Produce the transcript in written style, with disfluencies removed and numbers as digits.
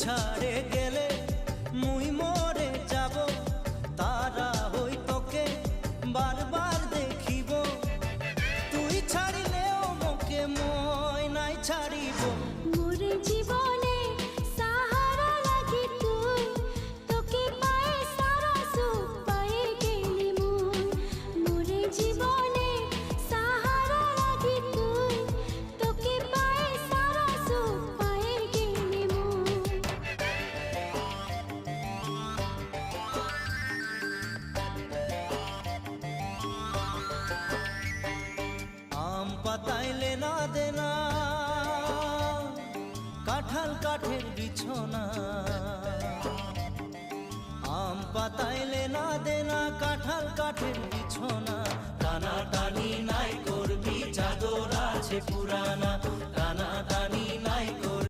ছাড়ে গেলে মুই মরে যাব, তারা হই তোকে বারবার দেখিব। তুই ছাড়িলেও মোকে মই নাই ছাড়িব। মোর জীবনে সাহারা লাগি তুই, তোকে পায়ে সারা সুখ পায়ে গেলি মুই। মোর জীবনে সাহারা লাগি তুই, তোকে পায়ে সারা সুখ পায়ে গেলি মুই। আম পাতাইলে না দেনা, কাঁঠাল কাঠের বিছনা। আম পাতাইলে না দেনা, কাঁঠাল কাঠের বিছনা। টানা টানি নাই করবি, চাদর আছে পুরানা।